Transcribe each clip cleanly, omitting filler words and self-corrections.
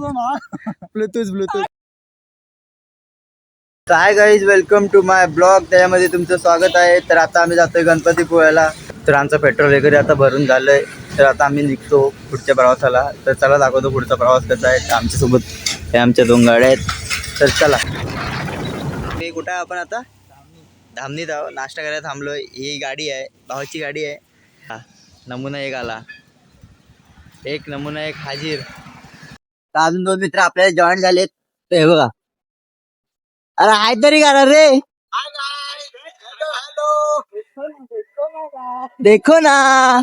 Bluetooth. Hi guys, welcome to my blog. त्यामध्ये तुमचं स्वागत आहे. तर आता आम्ही जातोय गणपतीपुळ्याला. तर आमचं पेट्रोल वगैरे आता भरून झालंय. तर आता आम्ही निघतो पुढच्या प्रवासाला. तर चला दाखवतो पुढचा प्रवास कसा आहे. आमच्यासोबत हे आमच्या 2 गाड्या आहेत. तर चला. मी कुठं आहे आपण आता? धामणीत आहो. नाश्ता करायला थांबलोय. ही गाडी आहे, भावाची गाडी आहे. हा नमुना एक आला, एक नमुना एक हाजीर. अजून 2 मित्र आपल्याला जॉईन झालेत. ते हे बघा. अरे हाय तरी करा रे. देखो ना.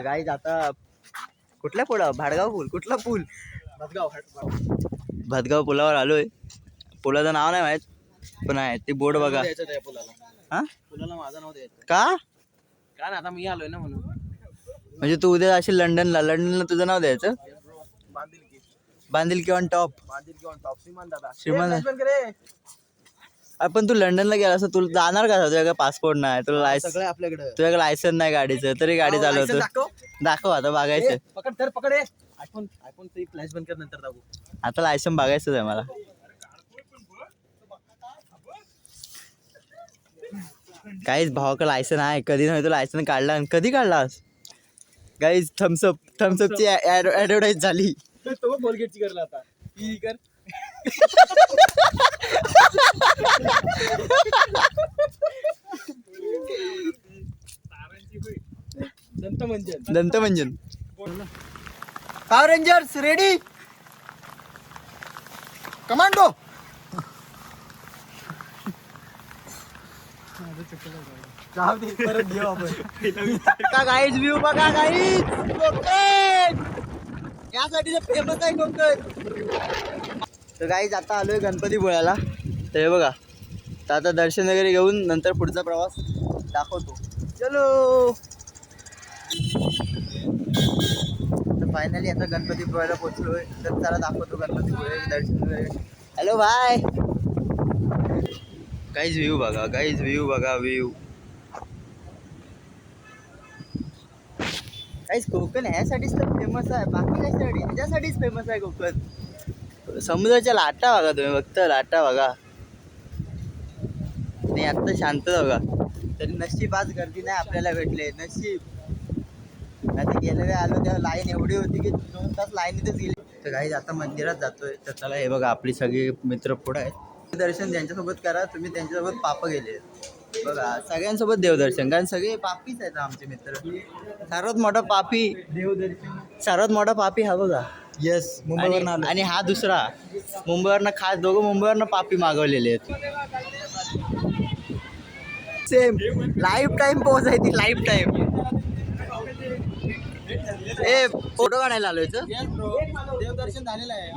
गाईज आता कुठल्या पुला? भाडगाव पूल. कुठला पूल? भदगाव पुलावर आलोय. पुलाचं नाव नाही माहित, पण आहे ते बोर्ड बघा. हा पुलाला माझं नाव द्यायचं का? कारण आता मी आलोय ना म्हणून. म्हणजे तू उद्या असेल लंडनला. लंडनला तुझं नाव द्यायचं. बांधिल ऑन टॉप. श्रीमान दादा. पण तू लंडनला गेला असं तुला जाणार का? तुझ्याकडे पासपोर्ट नाही, तुला लायसन आपल्याकडे, तुझ्याकडे लायसन नाही गाडीचं, तरी गाडी चालवतो. दाखव आता, बघायचं. पकड आयफोन फ्लॅश बंद कर, नंतर दाखवू. आता लायसन बघायचंच आहे मला. काहीच भावाकडे लायसन आहे. कधी नाही तो लायसन काढला. कधी काढलास? गाईज थम्सअपची ऍडव्हर्टाईज झाली. तो कोलगेटची करला आता. ही कर. दंतमंजन. Power rangers ready. कमांडो. परत घेऊ आपण. गाईज व्ह्यू बघा गाईज. कोकण यासाठी फेमस आहे कोकण. तर गाईज आता आलोय गणपतीपुळ्याला. तर हे बघा. तर आता दर्शन वगैरे घेऊन नंतर पुढचा प्रवास दाखवतो. चलो. तर फायनली आता गणपतीपुळ्याला पोहोचलोय. तर चला दाखवतो गणपतीपुळे दर्शन वगैरे. Hello bye. काहीच व्ह्यू बघा, काहीच व्ह्यू बघा. व्ह्यू काहीच. कोकण ह्यासाठीच तर फेमस आहे, बाकी कशासाठी? ह्याच्यासाठीच फेमस आहे कोकण. समुद्राच्या लाटा बघा तुम्ही. फक्त लाटा बघा. नाही आत्ता शांत बघा. तरी नशीब आज गर्दी नाही आपल्याला भेटले. नशीब. आता गेल्या वेळी आलो तेव्हा लाईन एवढी होती की 2 तास लाईनीतच गेली. तर काही आता मंदिरात जातोय. तर चला हे बघा, आपली सगळी मित्र पुढे आहेत. दर्शन ज्यांच्यासोबत करा तुम्ही, त्यांच्यासोबत पाप गेले बघा. सगळ्यांसोबत देवदर्शन, कारण सगळे पापीच आहेत आमचे मित्र. सर्वात मोठा पापी देवदर्शन. सर्वात मोठा पापी हा बघा. येस, मुंबईवरनं. आणि हा दुसरा मुंबईवरनं. खास दोघं मुंबईवरनं पापी मागवलेले आहेत. सेम लाईफ टाईम पोच आहे ती. Life time. ए फोटो काढायला आलोय. देवदर्शन झालेलं आहे.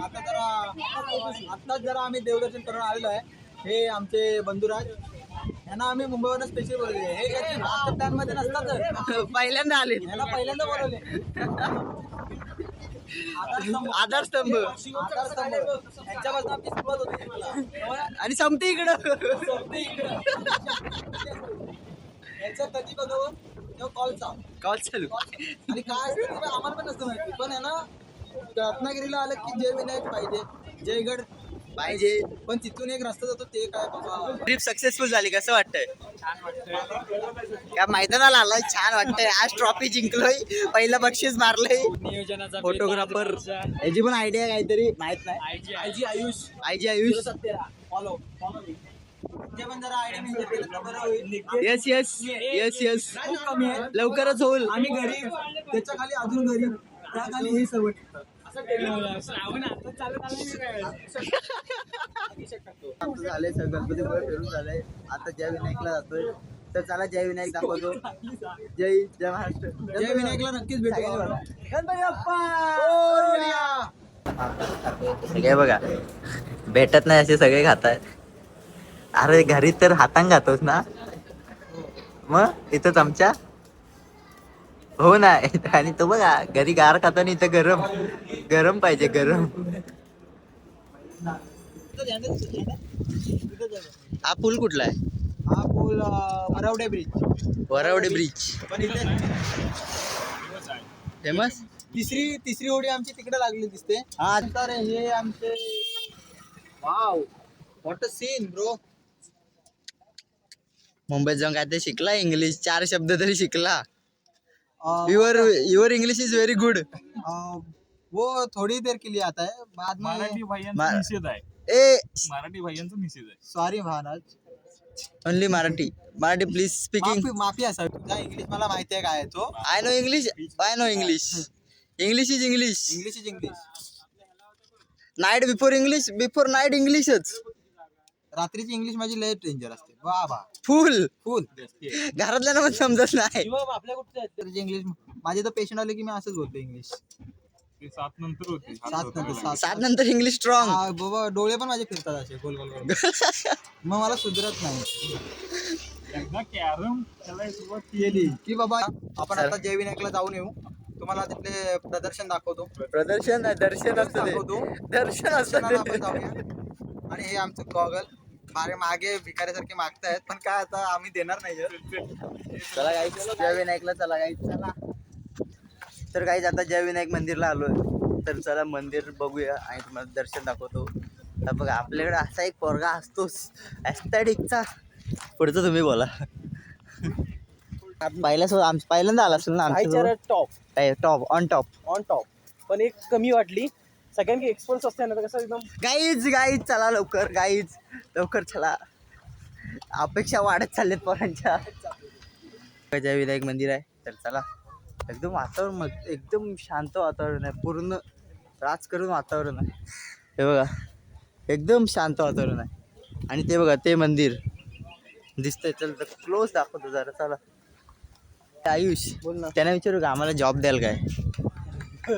आत्ताच जरा आम्ही देवदर्शन करून आलेलो आहे. हे आमचे बंधुराज. यांना आम्ही मुंबईवरून स्पेशल बोलवले. हे प्लॅन मध्ये नसतात. पहिल्यांदा आले. यांना पहिल्यांदा बोलवले. आधारस्तंभ. यांच्यापासून आमची सुरुवात होती आणि संपते इकडं. याचा कधी बघू कॉल चालू. आणि काय असतं आम्हाला पण नसतं माहिती. पण आहे ना, रत्नागिरीला आलं की जय विनायक पाहिजे, जयगड पाहिजे. पण तिथून एक रस्ता जातो ते काय बाबा. ट्रिप सक्सेसफुल झाली. कसं वाटतंय? या मैदानाला आलोय. छान वाटतंय. आज ट्रॉफी जिंकलोय. पहिलं बक्षीस मारलंय. नियोजनाचा फोटोग्राफर. याची पण आयडिया काहीतरी माहित नाही. आयजी आयुष. फॉलो येस लवकरच होईल. आम्ही गरीब, त्याच्या खाली अजून गरीब, त्या खाली हे सर्व. झालंय सर, गणपतीपुळे फिरून झालंय. आता जय विनायकला जातोय. तर चला जय विनायक दाखवतो. जय महाराष्ट्र. जय विनायकला नक्कीच भेटू. गणपती बाप्पा. सगळे बघा भेटत नाही असे सगळे खातात. अरे घरी तर हातांग खातोस ना, मग इथं चमचा. हो ना. आणि तो बघा घरी गार खातो आणि इथं गरम पाहिजे. गरम. हा पूल कुठला आहे? हा पूल वरवडे ब्रिज. फेमस. तिसरी ओढी आमची तिकडे लागली दिसते. हा तर हे आमचे wow what a scene bro. मुंबईत जाऊन काय ते शिकला इंग्लिश 4 शब्द तरी शिकला. Your English is very good. वो थोड़ी देर के लिए आता है बाद में. मराठी भाईयांचा निषेध आहे. ए मराठी भाईयांचा निषेध आहे. Sorry Maharaj. Only Marathi please speaking. माफी असा तुझा इंग्लिश मला माहिती आहे काय आहे तो. I know English English is English. English is English. Night before night इंग्लिशच. रात्रीची इंग्लिश माझी लय डेंजर असते. वा वा फुल फुल. घरातल्यांना पण समजत नाही. आपल्या कुठे इंग्लिश माझे तर पेशंट आले की मी असंच बोलतो इंग्लिश. ते 7 नंतर होते. 7 नंतर इंग्लिश स्ट्रॉंग. बाबा डोळे पण माझे फिरतात असे गोल गोल गोल. मग मला सुधरत नाही. एकदा कॅरम खेळायला सुरुवात केली की बाबा आपण आता जयविनायकला जाऊन येऊ. तुम्हाला तिथले प्रदर्शन दाखवतो. दर्शन असतं ते. दाखवतो. दर्शन दर्शनाला असतं आपण जाऊया. आणि हे आमचं गॉगल मागे भिकाऱ्यासारखे मागतायत पण काय आता आम्ही देणार नाही. चला गाईज जय विनायकला चला गाईज चला. तर गाईज आता जय विनायक मंदिरला आलोय. तर चला मंदिर बघूया आणि तुम्हाला दर्शन दाखवतो. तर बघा आपल्याकडे असा एक पोरगा असतोच ॲस्थेटिकचा. पुढचं तुम्ही बोला. पहिल्यांदा आला असेल ना आमच्या टॉप ऑन टॉप. पण एक कमी वाटली. सगळ्यांनी एक्सपर्ट असते ना कसं एकदम. गाईज चला लवकर चला. अपेक्षा वाढत चाललेत पोरांच्या. जय विनायक मंदिर आहे तर चला. एकदम वातावरण एकदम शांत वातावरण आहे. पूर्ण राजकरून वातावरण आहे. हे बघा एकदम शांत वातावरण आहे. आणि ते बघा ते मंदिर दिसतंय. चल तर क्लोज दाखवतो जरा चला. आयुष बोल ना. त्यांना विचारू का आम्हाला जॉब द्याल काय.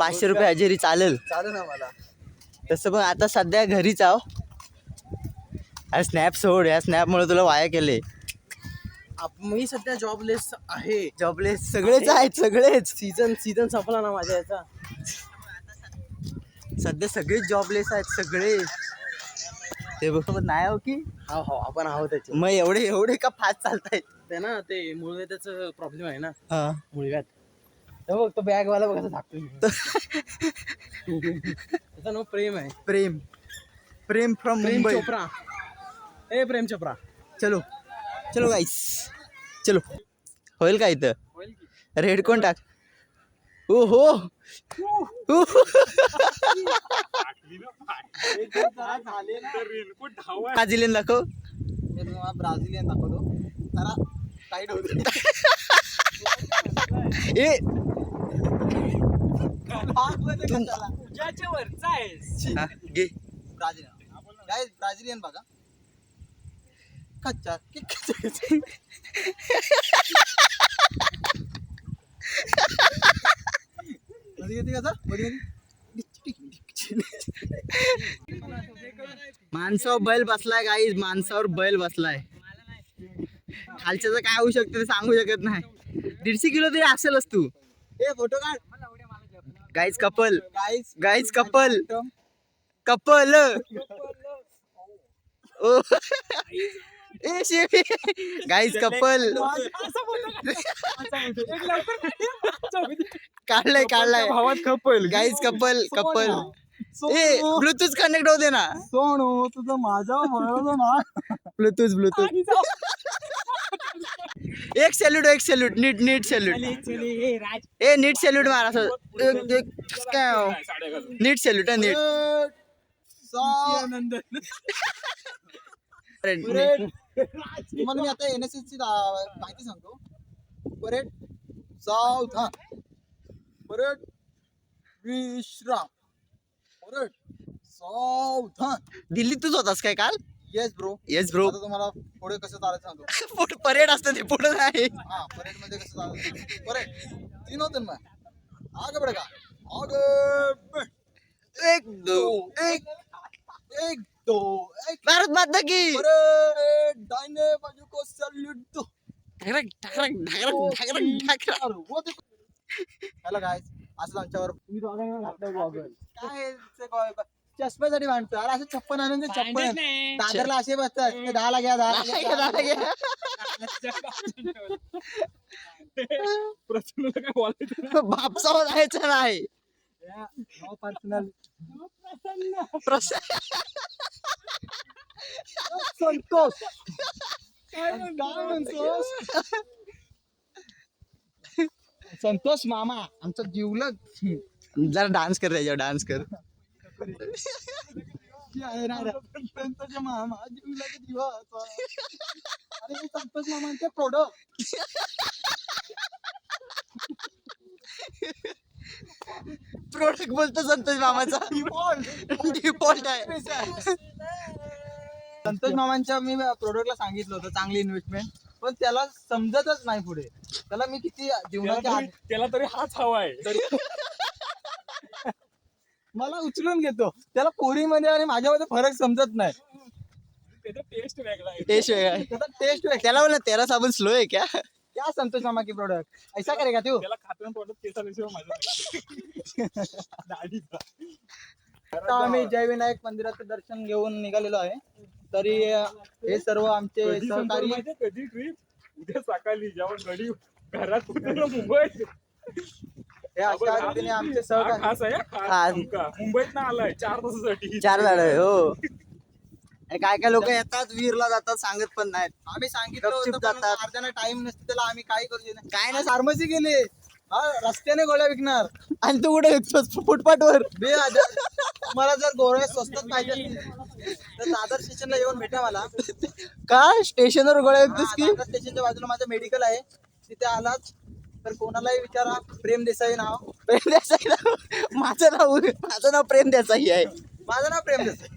500 रुपये हजेरी चालेल. ना मला. तसं पण आता सध्या घरीच आहो. अरे स्नॅप सोड. या स्नॅपमुळे तुला वाया केले. मी सध्या जॉबलेस आहे. जॉबलेस सगळेच आहेत सगळेच. सीझन संपला ना माझ्या याचा. सध्या सगळेच जॉबलेस आहेत सगळे. ते बघ नाही हो की हो आपण आहोत त्याचे. मग एवढे का फास्ट चालतायत. ते ना ते मुळव्याधाचं प्रॉब्लेम आहे ना. हा मुळव्याध. तर बघ तो बॅगवाला बघ असं झाकतो. त्याचं नाव प्रेम आहे. प्रेम फ्रॉम प्रेम मुंबई. चोप्रा. प्रेम चोप्रा. चलो गाईस चलो. होईल का इथं. रेड कोण टाक. ओ हो ब्राझिलियन दाखव. ब्राझिलियन दाखवतो. जरा टाईट होतो. ए वरचा आहे. हा, घे. ब्राझिलियन बघा. कच्चा माणसावर बैल बसलाय गाईज. माणसावर बैल बसलाय. खालच्याचं काय होऊ शकतं ते सांगू शकत नाही. 150 किलो तरी असेलच तू. ए फोटो काढ. Guys couple. Guys couple. ओ ए शेफी गाईज कपल. काढलाय भावात कपल. Guys couple. ए ब्लूटूथ कनेक्ट होते ना. सोनू तुझं माझ्या म्हणलं ना. ब्लूटूथ. एक सॅल्यूट नीट सॅल्यूट. ए नीट सॅल्यूट मार असं. नीट सॅल्यूट आहे नीट. तुम्हाला मी आता NSS ची माहिती सांगतो. परेड सावधान. परेड विश्राम. परेड सावधान. दिल्लीतच होतास काय काल. Yes bro. आता तुम्हाला पुढे कसं चालायचं सांगतो. परेड असतं ते पुढे नाही. हा परेड मध्ये कसं चालायचं. परेड 3 होतं ना. आगे बढेगा. आगे. 1 2 1. भारत माता की. परेड दाहिने बाजू को सैल्यूट दो. Hello guys. असं आमच्यावर काय चष्म्यासाठी मांडतो. अरे असे 56 आणून 56 दादरला असे बसतात. 10 ला घ्या 10 ला घ्या. प्रचंड काय बोलायचं. बापसा जायचं नाही. पर्सनल संतोष काय म्हणतोस संतोष मामा आमचा जिवलग जरा डान्स कर त्याच्यावर डान्स कर. संतोष मामा जिवलग दिवाचा अरे हे संतोष मामांचे प्रोडक्ट प्रोडक्ट बोलतो संतोष मामाचा डिफॉल्ट आहे. संतोष मामांच्या मी प्रोडक्टला सांगितलं होतं चांगली इन्व्हेस्टमेंट पण त्याला समजतच नाही पुढे. त्याला मी किती जीवनाच्या त्याला तरी हाच हवा आहे. मला उचलून घेतो त्याला पोरीमध्ये आणि माझ्यामध्ये फरक समजत नाही. त्याचा टेस्ट वेगळा आहे. टेस्ट वेगळा त्याचा टेस्ट त्याला बोला तेरा साबण स्लो आहे क्या. क्या संतोष मामा की प्रोडक्ट ऐसा करेगा तू त्याला खात्यानं तोंडात केसाल्याशिवाय माझं दाढीचा. आता आम्ही जय विनायक मंदिराचं दर्शन घेऊन निघालेलो आहे. तरी हे सर्व आमचे कधी संपर्क सहकारी माहितीये? कधी ट्रिप उद्या सकाळी जेव्हा गडी घरात उतरलो मुंबईत. हे अशा रीतीने आमचे हा सहकारी खास आहे हा, हा. खास आमका. मुंबईत ना आलाय 4 तासासाठी. 4 झाड हो. आणि काय काय लोक येतात वीरला जातात सांगत पण नाहीत. आम्ही सांगितलं गपचूप होतं पण जातात. अर्ध्याला टाइम नसते त्याला आम्ही काही करू शकत काय नाही. फार्मसी गेली हा रस्त्याने गोळ्या विकणार आणि तू कुठे विकतोस फुटपाथवर. मला जर गोळ्या स्वस्तात पाहिजे असतील तर दादर स्टेशनला येऊन भेटा मला. का स्टेशनवर गोळ्या विकतोस की. दादर स्टेशनच्या बाजूला माझं मेडिकल आहे तिथे आलात तर कोणालाही विचारा प्रेम देसाई नाव. प्रेम देसाई नाव. माझं नाव प्रेम देसाई आहे. माझं नाव प्रेम देसाई.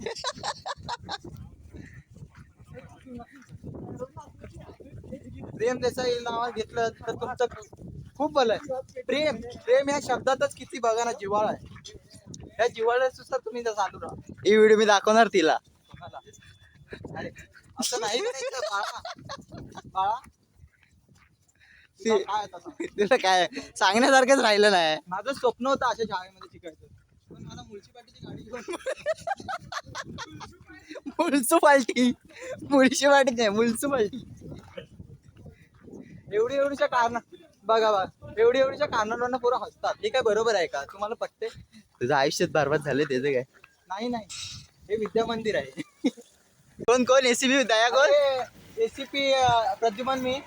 प्रेम देसाई नाव घेतलं तर तुमचं खूप भलं आहे. प्रेम प्रेम ह्या शब्दातच किती बघा ना जिव्हाळा आहे. या जिव्हाळ्यानुसार तुम्ही जर चालू राहा. ही व्हिडिओ मी दाखवणार तिला. कोणाला? अरे असं नाही करायचं बाळा बाळा ती- काय आता सांग? तिला काय सांगण्यासारखंच राहिलं नाही. माझं स्वप्न होतं अशा शाळेमध्ये शिकायचं पण मला म्युन्सिपाल्टीची गाडी घेऊन मुळशी नाही मुळशी. एवढीशा कारण बघा एवढीशा कारणांवरनं पोरं हसतात. हे काय बरोबर आहे का तुम्हाला पटते? तुझं आयुष्यात बरबाद झालं त्याचं काय. नाही हे विद्या मंदिर आहे. कोण एसीबी दया कोण. एसीपी प्रद्युमन मी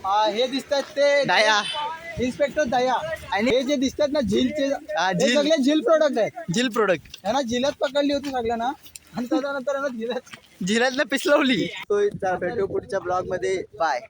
हे दिसतात ते दया. इन्स्पेक्टर दया आणि हे जे दिसतात ना झीलचे हा, हे झील. सगळे झील प्रोडक्ट आहेत. झील प्रोडक्ट. ह्यांना झीलच पकडली होती सगळ्यांना आणि त्याच्यानंतर ह्यांना झीलच झिलातला पिसलवली. तो भेटू पुढच्या ब्लॉग मध्ये. बाय.